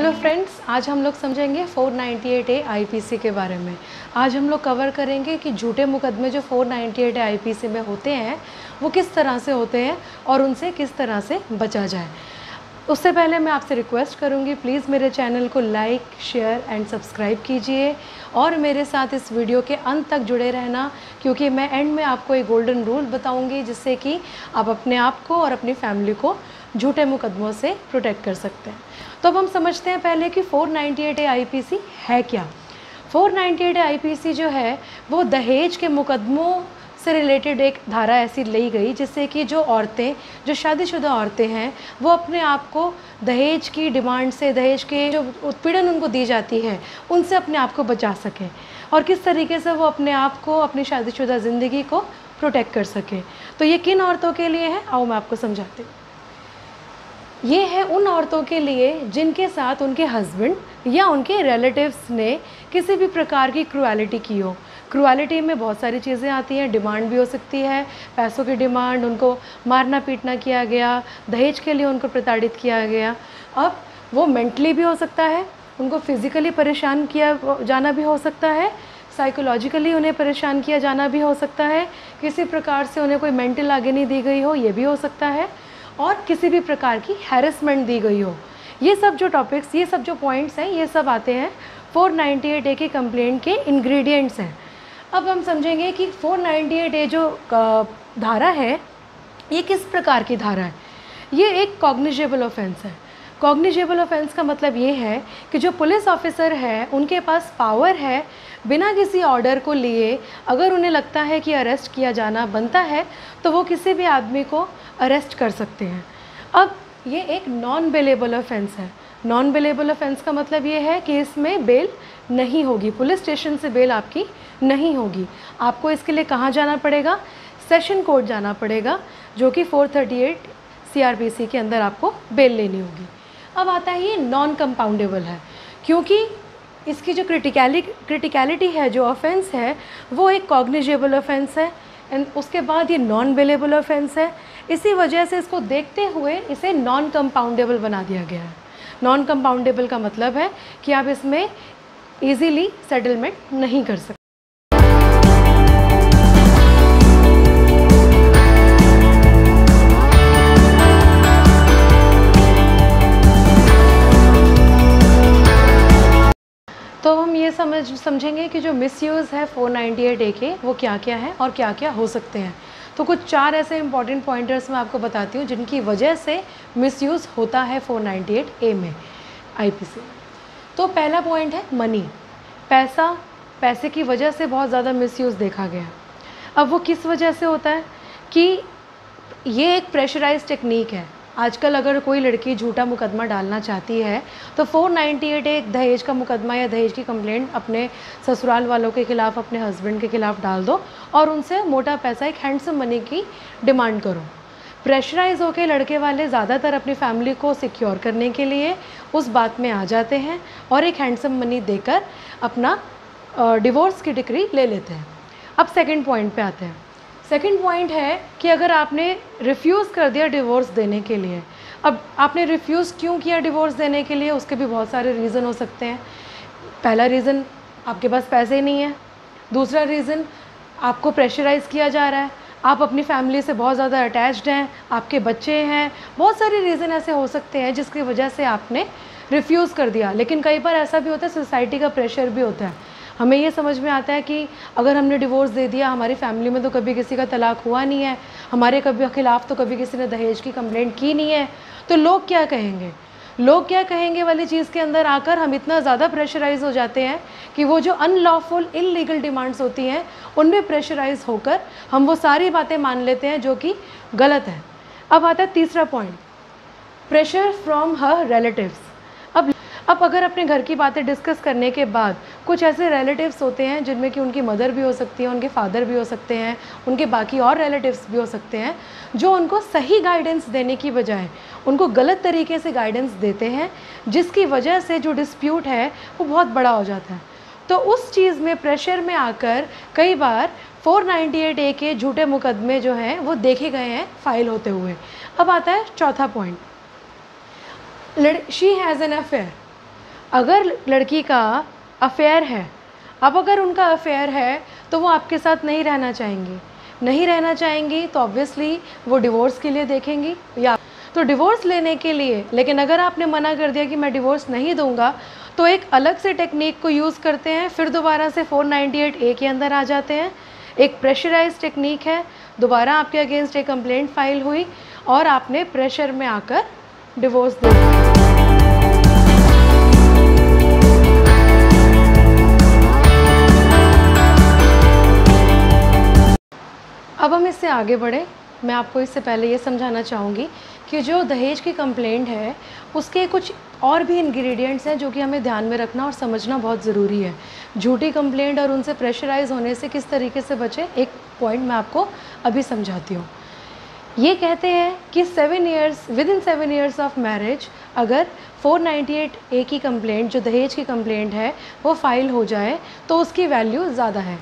Hello friends, आज हम लोग समझेंगे 498A आईपीसी के बारे में। आज हम लोग कवर करेंगे कि झूठे मुकदमे जो 498A आईपीसी में होते हैं वो किस तरह से होते हैं और उनसे किस तरह से बचा जाए। उससे पहले मैं आपसे रिक्वेस्ट करूंगी, प्लीज़ मेरे चैनल को लाइक, शेयर एंड सब्सक्राइब कीजिए और मेरे साथ इस वीडियो के अंत तक जुड़े रहना, क्योंकि मैं एंड में आपको एक गोल्डन रूल बताऊंगी जिससे कि आप अपने आप को और अपनी फैमिली को झूठे मुकदमों से प्रोटेक्ट कर सकते हैं। तो अब हम समझते हैं पहले कि 498A आईपीसी है क्या। 498A आईपीसी जो है वो दहेज के मुकदमों से रिलेटेड एक धारा ऐसी ली गई जिससे कि जो औरतें, जो शादीशुदा औरतें हैं, वो अपने आप को दहेज की डिमांड से, दहेज के जो उत्पीड़न उनको दी जाती है उनसे अपने आप को बचा सकें और किस तरीके से वो अपने आप को, अपनी शादीशुदा ज़िंदगी को प्रोटेक्ट कर सकें। तो ये किन औरतों के लिए है, आओ मैं आपको समझाती हूँ। ये है उन औरतों के लिए जिनके साथ उनके हस्बैंड या उनके रिलेटिव्स ने किसी भी प्रकार की क्रूएलिटी की हो। क्रूएलिटी में बहुत सारी चीज़ें आती हैं, डिमांड भी हो सकती है, पैसों की डिमांड, उनको मारना पीटना किया गया, दहेज के लिए उनको प्रताड़ित किया गया। अब वो मेंटली भी हो सकता है, उनको फिज़िकली परेशान किया जाना भी हो सकता है, साइकोलॉजिकली उन्हें परेशान किया जाना भी हो सकता है, किसी प्रकार से उन्हें कोई मेंटल आगे नहीं दी गई हो, ये भी हो सकता है, और किसी भी प्रकार की हैरेसमेंट दी गई हो। ये सब जो टॉपिक्स, ये सब जो पॉइंट्स हैं, ये सब आते हैं 498A के कंप्लेंट के इंग्रेडिएंट्स हैं। अब हम समझेंगे कि 498A जो धारा है ये किस प्रकार की धारा है। ये एक कॉग्निजेबल ऑफेंस है। कॉग्निजेबल ऑफेंस का मतलब ये है कि जो पुलिस ऑफिसर है उनके पास पावर है, बिना किसी ऑर्डर को लिए अगर उन्हें लगता है कि अरेस्ट किया जाना बनता है तो वो किसी भी आदमी को अरेस्ट कर सकते हैं। अब ये एक नॉन बेलेबल ऑफेंस है। नॉन बेलेबल ऑफेंस का मतलब ये है कि इसमें बेल नहीं होगी, पुलिस स्टेशन से बेल आपकी नहीं होगी। आपको इसके लिए कहाँ जाना पड़ेगा, सेशन कोर्ट जाना पड़ेगा, जो कि 438 CRPC के अंदर आपको बेल लेनी होगी। अब आता है ये नॉन कंपाउंडेबल है, क्योंकि इसकी जो क्रिटिकलिटी है, जो ऑफेंस है वो एक कॉग्निजेबल ऑफेंस है एंड उसके बाद ये नॉन बेलेबल ऑफेंस है। इसी वजह से इसको देखते हुए इसे नॉन कंपाउंडेबल बना दिया गया है। नॉन कंपाउंडेबल का मतलब है कि आप इसमें इजीली सेटलमेंट नहीं कर सकते। तो हम ये समझेंगे कि जो मिसयूज़ है 498A के वो क्या क्या है और क्या क्या हो सकते हैं। तो कुछ 4 ऐसे इंपॉर्टेंट पॉइंटर्स मैं आपको बताती हूँ जिनकी वजह से मिसयूज़ होता है 498A में आईपीसी। तो पहला पॉइंट है मनी, पैसा। पैसे की वजह से बहुत ज़्यादा मिसयूज़ देखा गया। अब वो किस वजह से होता है कि ये एक प्रेशराइज टेक्निक है। आजकल अगर कोई लड़की झूठा मुकदमा डालना चाहती है तो 498A एक दहेज का मुकदमा या दहेज की कंप्लेंट अपने ससुराल वालों के ख़िलाफ़, अपने हस्बैंड के ख़िलाफ़ डाल दो और उनसे मोटा पैसा, एक हैंडसम मनी की डिमांड करो। प्रेशराइज होकर लड़के वाले ज़्यादातर अपनी फैमिली को सिक्योर करने के लिए उस बात में आ जाते हैं और एक हैंडसम मनी देकर अपना डिवोर्स की डिक्री ले लेते हैं। अब सेकंड पॉइंट पे आते हैं। सेकंड पॉइंट है कि अगर आपने रिफ्यूज़ कर दिया डिवोर्स देने के लिए, अब आपने रिफ्यूज़ क्यों किया डिवोर्स देने के लिए, उसके भी बहुत सारे रीज़न हो सकते हैं। पहला रीज़न, आपके पास पैसे नहीं है। दूसरा रीज़न, आपको प्रेशराइज़ किया जा रहा है, आप अपनी फैमिली से बहुत ज़्यादा अटैच्ड हैं, आपके बच्चे हैं। बहुत सारे रीज़न ऐसे हो सकते हैं जिसकी वजह से आपने रिफ्यूज़ कर दिया। लेकिन कई बार ऐसा भी होता है, सोसाइटी का प्रेशर भी होता है। हमें ये समझ में आता है कि अगर हमने डिवोर्स दे दिया, हमारी फैमिली में तो कभी किसी का तलाक हुआ नहीं है, हमारे खिलाफ़ तो कभी किसी ने दहेज की कंप्लेंट की नहीं है, तो लोग क्या कहेंगे, लोग क्या कहेंगे वाली चीज़ के अंदर आकर हम इतना ज़्यादा प्रेशराइज़ हो जाते हैं कि वो जो अनलॉफुल, इलीगल डिमांड्स होती हैं उनमें प्रेशराइज़ होकर हम वो सारी बातें मान लेते हैं जो कि गलत है। अब आता है तीसरा point, pressure from her relatives. अब अगर अपने घर की बातें डिस्कस करने के बाद कुछ ऐसे रिलेटिव्स होते हैं जिनमें कि उनकी मदर भी हो सकती है, उनके फादर भी हो सकते हैं, उनके बाकी और रिलेटिव्स भी हो सकते हैं, जो उनको सही गाइडेंस देने की बजाय उनको गलत तरीके से गाइडेंस देते हैं, जिसकी वजह से जो डिस्प्यूट है वो बहुत बड़ा हो जाता है। तो उस चीज़ में प्रेशर में आकर कई बार 498A के झूठे मुकदमे जो हैं वो देखे गए हैं फाइल होते हुए। अब आता है चौथा point, she has an affair. अगर लड़की का अफेयर है, अब अगर उनका अफेयर है तो वो आपके साथ नहीं रहना चाहेंगी, नहीं रहना चाहेंगी तो ऑब्वियसली वो डिवोर्स के लिए देखेंगी, या तो डिवोर्स लेने के लिए। लेकिन अगर आपने मना कर दिया कि मैं डिवोर्स नहीं दूंगा, तो एक अलग से टेक्निक को यूज़ करते हैं, फिर दोबारा से 498A के अंदर आ जाते हैं। एक प्रेशराइज टेक्निक है, दोबारा आपके अगेंस्ट एक कंप्लेंट फाइल हुई और आपने प्रेशर में आकर डिवोर्स दे दिया। अब हम इससे आगे बढ़े। मैं आपको इससे पहले ये समझाना चाहूँगी कि जो दहेज की कंप्लेंट है उसके कुछ और भी इंग्रेडिएंट्स हैं जो कि हमें ध्यान में रखना और समझना बहुत ज़रूरी है। झूठी कंप्लेंट और उनसे प्रेशराइज होने से किस तरीके से बचे, एक पॉइंट मैं आपको अभी समझाती हूँ। ये कहते हैं कि with in 7 years of marriage अगर 498A की कंप्लेंट, जो दहेज की कंप्लेंट है, वो फाइल हो जाए तो उसकी वैल्यू ज़्यादा है।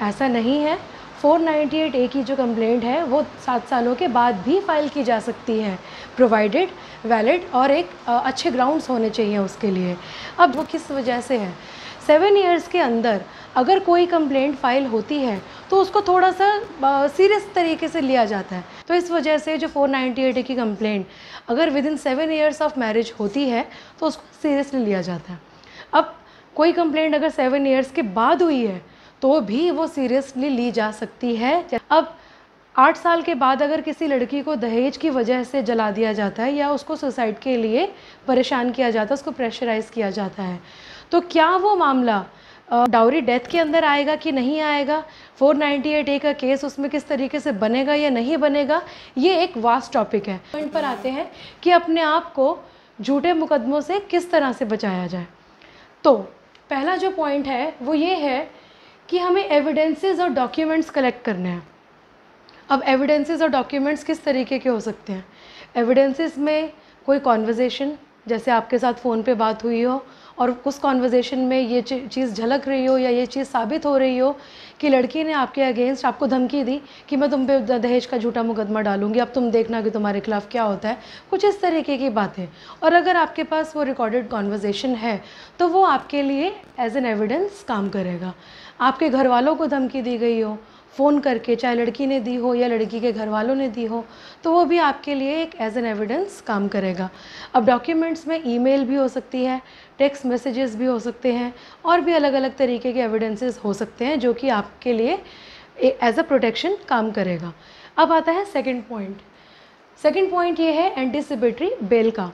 ऐसा नहीं है। 498A की जो कंप्लेंट है वो 7 सालों के बाद भी फाइल की जा सकती है, प्रोवाइडेड वैलिड और एक अच्छे ग्राउंड्स होने चाहिए उसके लिए। अब वो किस वजह से है, 7 ईयर्स के अंदर अगर कोई कंप्लेंट फाइल होती है तो उसको थोड़ा सा सीरियस तरीके से लिया जाता है। तो इस वजह से जो 498A की कंप्लेंट अगर with in 7 years of marriage होती है तो उसको सीरियसली लिया जाता है। अब कोई कंप्लेंट अगर 7 ईयर्स के बाद हुई है तो भी वो सीरियसली ली जा सकती है। अब 8 साल के बाद अगर किसी लड़की को दहेज की वजह से जला दिया जाता है या उसको सुसाइड के लिए परेशान किया जाता है, उसको प्रेशराइज़ किया जाता है, तो क्या वो मामला डाउरी डेथ के अंदर आएगा कि नहीं आएगा, 498A का केस उसमें किस तरीके से बनेगा या नहीं बनेगा, ये एक वास्ट टॉपिक है। पॉइंट पर आते हैं कि अपने आप को झूठे मुकदमों से किस तरह से बचाया जाए। तो पहला जो पॉइंट है वो ये है कि हमें एविडेंसेस और डॉक्यूमेंट्स कलेक्ट करने हैं। अब एविडेंसेस और डॉक्यूमेंट्स किस तरीके के हो सकते हैं। एविडेंसेस में कोई कॉन्वर्जेसन, जैसे आपके साथ फ़ोन पे बात हुई हो और उस कॉन्वर्जेसन में ये चीज़ झलक रही हो या ये चीज़ साबित हो रही हो कि लड़की ने आपके अगेंस्ट आपको धमकी दी कि मैं तुम पे दहेज का झूठा मुकदमा डालूंगी, अब तुम देखना कि तुम्हारे खिलाफ़ क्या होता है, कुछ इस तरीके की बातें। और अगर आपके पास वो रिकॉर्डेड कॉन्वर्जेसन है तो वो आपके लिए एज एन एविडेंस काम करेगा। आपके घर वालों को धमकी दी गई हो फ़ोन करके, चाहे लड़की ने दी हो या लड़की के घर वालों ने दी हो, तो वो भी आपके लिए एक एज एन एविडेंस काम करेगा। अब डॉक्यूमेंट्स में ईमेल भी हो सकती है, टेक्स्ट मैसेजेस भी हो सकते हैं और भी अलग अलग तरीके के एविडेंसेस हो सकते हैं जो कि आपके लिए एज अ प्रोटेक्शन काम करेगा। अब आता है सेकंड पॉइंट। सेकंड पॉइंट ये है एंटीसिपेटरी बेल का।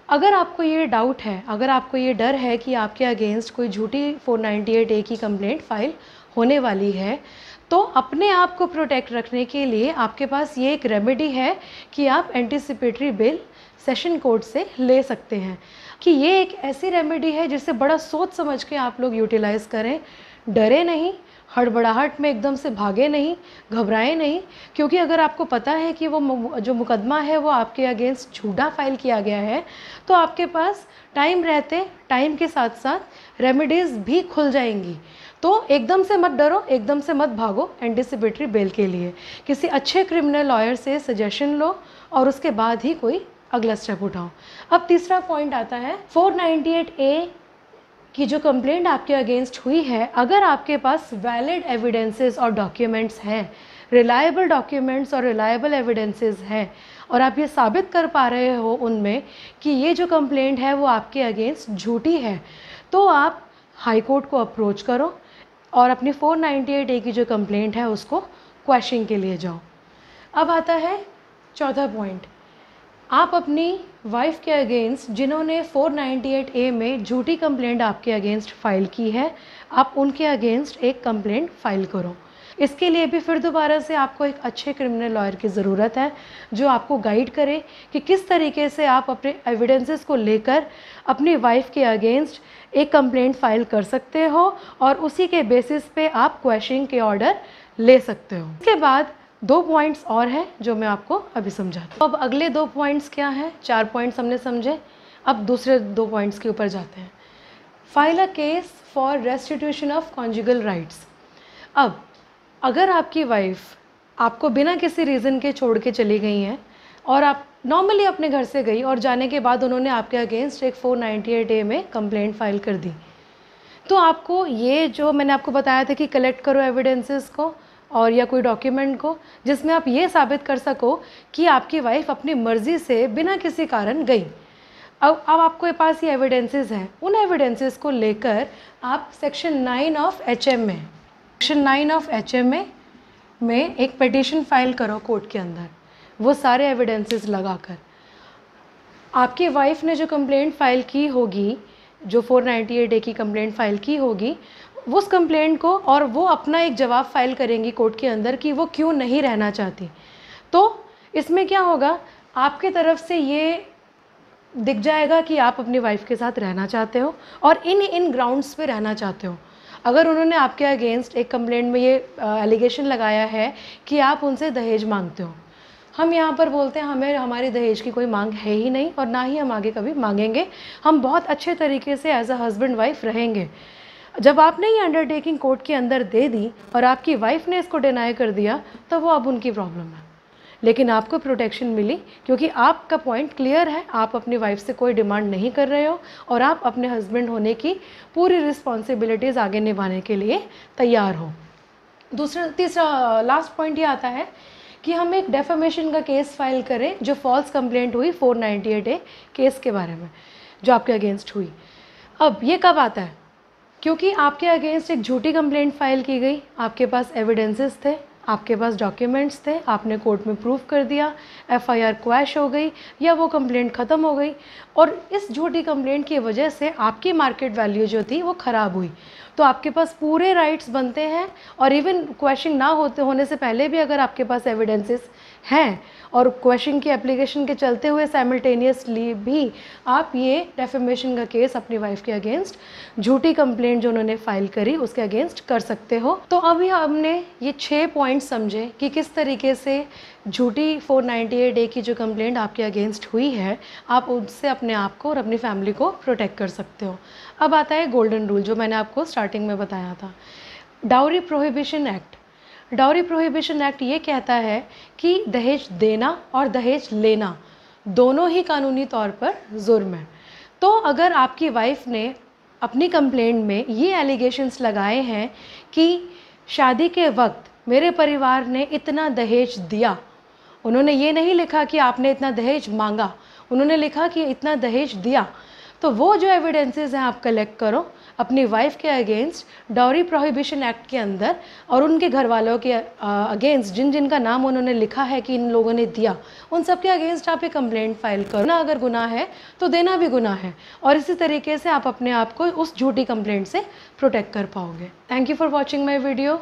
अगर आपको ये डाउट है, अगर आपको ये डर है कि आपके अगेंस्ट कोई झूठी 498A की कंप्लेंट फाइल होने वाली है, तो अपने आप को प्रोटेक्ट रखने के लिए आपके पास ये एक रेमेडी है कि आप एंटीसिपेटरी बेल सेशन कोर्ट से ले सकते हैं। कि ये एक ऐसी रेमेडी है जिसे बड़ा सोच समझ के आप लोग यूटिलाइज़ करें, डरे नहीं, हड़बड़ाहट में एकदम से भागे नहीं, घबराएं नहीं, क्योंकि अगर आपको पता है कि वो जो मुकदमा है वो आपके अगेंस्ट झूठा फाइल किया गया है, तो आपके पास टाइम रहते, टाइम के साथ साथ रेमेडीज़ भी खुल जाएंगी। तो एकदम से मत डरो, एकदम से मत भागो एंटीसिपेटरी बेल के लिए। किसी अच्छे क्रिमिनल लॉयर से सजेशन लो और उसके बाद ही कोई अगला स्टेप उठाओ। अब तीसरा पॉइंट आता है 498A कि जो कंप्लेंट आपके अगेंस्ट हुई है, अगर आपके पास वैलिड एविडेंसेस और डॉक्यूमेंट्स हैं, रिलायबल डॉक्यूमेंट्स और रिलायबल एविडेंसेस हैं और आप ये साबित कर पा रहे हो उनमें कि ये जो कंप्लेंट है वो आपके अगेंस्ट झूठी है, तो आप हाई कोर्ट को अप्रोच करो और अपनी 498A की जो कंप्लेंट है उसको क्वैशिंग के लिए जाओ। अब आता है चौथा पॉइंट। आप अपनी वाइफ के अगेंस्ट जिन्होंने 498A में झूठी कंप्लेंट आपके अगेंस्ट फाइल की है, आप उनके अगेंस्ट एक कंप्लेंट फाइल करो। इसके लिए भी फिर दोबारा से आपको एक अच्छे क्रिमिनल लॉयर की ज़रूरत है जो आपको गाइड करे कि किस तरीके से आप अपने एविडेंसेस को लेकर अपनी वाइफ के अगेंस्ट एक कंप्लेंट फाइल कर सकते हो और उसी के बेसिस पे आप क्वैशिंग के ऑर्डर ले सकते हो। इसके बाद 2 पॉइंट्स और हैं जो मैं आपको अभी समझाती हूँ। अब अगले 2 पॉइंट्स क्या हैं, 4 पॉइंट्स हमने समझे, अब दूसरे 2 पॉइंट्स के ऊपर जाते हैं। File a case for restitution of conjugal rights. अब अगर आपकी वाइफ आपको बिना किसी रीज़न के छोड़ के चली गई हैं और आप नॉर्मली अपने घर से गई और जाने के बाद उन्होंने आपके अगेंस्ट एक 498A में कंप्लेंट फाइल कर दी, तो आपको ये जो मैंने आपको बताया था कि कलेक्ट करो एविडेंसेस को और या कोई डॉक्यूमेंट को जिसमें आप ये साबित कर सको कि आपकी वाइफ अपनी मर्ज़ी से बिना किसी कारण गई। अब आपके पास ये एविडेंसेस हैं, उन एविडेंसेस को लेकर आप सेक्शन 9 ऑफ HMA में एक पिटीशन फाइल करो कोर्ट के अंदर, वो सारे एविडेंसेस लगाकर। आपकी वाइफ ने जो कंप्लेंट फाइल की होगी, जो 498A की कंप्लेंट फाइल की होगी, उस कंप्लेंट को और वो अपना एक जवाब फाइल करेंगी कोर्ट के अंदर कि वो क्यों नहीं रहना चाहती। तो इसमें क्या होगा, आपकी तरफ से ये दिख जाएगा कि आप अपनी वाइफ के साथ रहना चाहते हो और इन ग्राउंड्स पे रहना चाहते हो। अगर उन्होंने आपके अगेंस्ट एक कंप्लेंट में ये एलिगेशन लगाया है कि आप उनसे दहेज मांगते हो, हम यहाँ पर बोलते हैं हमें हमारी दहेज की कोई मांग है ही नहीं और ना ही हम आगे कभी मांगेंगे। हम बहुत अच्छे तरीके से एज अ हस्बैंड वाइफ रहेंगे। जब आपने ये अंडरटेकिंग कोर्ट के अंदर दे दी और आपकी वाइफ ने इसको डिनाई कर दिया, तो वो अब उनकी प्रॉब्लम है, लेकिन आपको प्रोटेक्शन मिली क्योंकि आपका पॉइंट क्लियर है, आप अपनी वाइफ से कोई डिमांड नहीं कर रहे हो और आप अपने हस्बैंड होने की पूरी रिस्पॉन्सिबिलिटीज़ आगे निभाने के लिए तैयार हो। तीसरा लास्ट पॉइंट ये आता है कि हम एक डेफेमेशन का केस फाइल करें जो फॉल्स कंप्लेंट हुई 498A केस के बारे में जो आपके अगेंस्ट हुई। अब ये कब आता है, क्योंकि आपके अगेंस्ट एक झूठी कंप्लेंट फाइल की गई, आपके पास एविडेंसेस थे, आपके पास डॉक्यूमेंट्स थे, आपने कोर्ट में प्रूफ कर दिया, FIR क्वैश हो गई या वो कंप्लेंट ख़त्म हो गई और इस झूठी कंप्लेंट की वजह से आपकी मार्केट वैल्यू जो थी वो ख़राब हुई, तो आपके पास पूरे राइट्स बनते हैं। और इवन क्वेश्चन ना होने से पहले भी अगर आपके पास एविडेंसेस हैं और क्वेश्चन की एप्लीकेशन के चलते हुए साइमल्टेनियसली भी आप ये डेफेमेशन का केस अपनी वाइफ के अगेंस्ट झूठी कंप्लेंट जो उन्होंने फाइल करी उसके अगेंस्ट कर सकते हो। तो अभी हमने ये 6 पॉइंट समझे कि किस तरीके से झूठी 498A की जो कंप्लेंट आपके अगेंस्ट हुई है आप उससे अपने आप को और अपनी फैमिली को प्रोटेक्ट कर सकते हो। अब आता है गोल्डन रूल जो मैंने आपको स्टार्टिंग में बताया था, dowry prohibition act. Dowry prohibition act ये कहता है कि दहेज देना और दहेज लेना दोनों ही कानूनी तौर पर जुर्म है। तो अगर आपकी वाइफ ने अपनी कंप्लेंट में ये एलिगेशंस लगाए हैं कि शादी के वक्त मेरे परिवार ने इतना दहेज दिया, उन्होंने ये नहीं लिखा कि आपने इतना दहेज मांगा, उन्होंने लिखा कि इतना दहेज दिया, तो वो जो एविडेंसेस हैं आप कलेक्ट करो अपनी वाइफ के अगेंस्ट डाउरी प्रोहिबिशन एक्ट के अंदर और उनके घर वालों के अगेंस्ट जिनका नाम उन्होंने लिखा है कि इन लोगों ने दिया, उन सब के अगेंस्ट आप एक कंप्लेंट फाइल करो ना। अगर गुनाह है तो देना भी गुनाह है और इसी तरीके से आप अपने आप को उस झूठी कंप्लेंट से प्रोटेक्ट कर पाओगे। Thank you for watching my video.